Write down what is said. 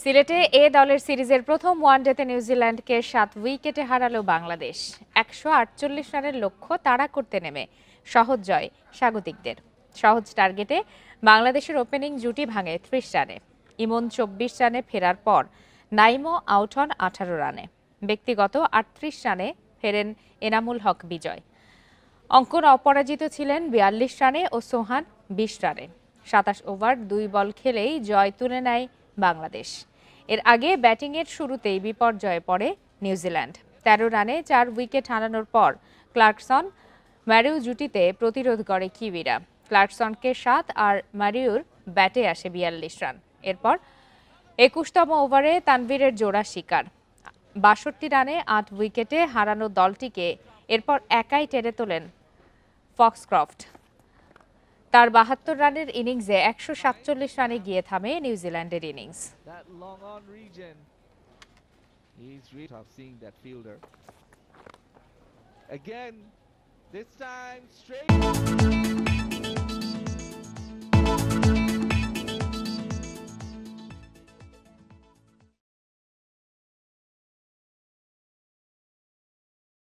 সিলেটে এ দলের সিরিজের প্রথম ওয়ানডেতে নিউজিল্যান্ডকে 7 উইকেটে হারালো বাংলাদেশ। 148 রানের লক্ষ্য তাড়া করতে নেমে সহজ জয় স্বাগতিকদের। সহজ টার্গেটে বাংলাদেশের ওপেনিং জুটি ভাঙে 30 রানে। ইমন 24 রানে ফেরার পর নাইমও আউট হন 18 রানে। ব্যক্তিগত 38 রানে ফেরেন এনামুল হক বিজয়। অঙ্কন অপরাজিত ছিলেন 42 রানে ও সোহান 20 রানে। 27 ওভার 2 বল খেলেই জয় তুলে নেয় বাংলাদেশ। এর আগে ব্যাটিংয়ের শুরুতেই বিপর্যয়ে পড়ে নিউজিল্যান্ড। 13 রানে 4 উইকেট হারানোর পর ক্লার্কসন ম্যারিউ জুটিতে প্রতিরোধ করে কিউইরা। ক্লার্কসনকে 7 আর ম্যারিউর ব্যাটে আসে 42 রান। এরপর 21তম ওভারে তানভীরের জোড়া শিকার। 62 রানে 8 উইকেটে হারানো দলটিকে এরপর একাই টেনে তোলেন ফক্সক্রফট। তার 72 রানের ইনিংসে 147 রানে গিয়ে থামে নিউজিল্যান্ডের innings. Again, this time straight.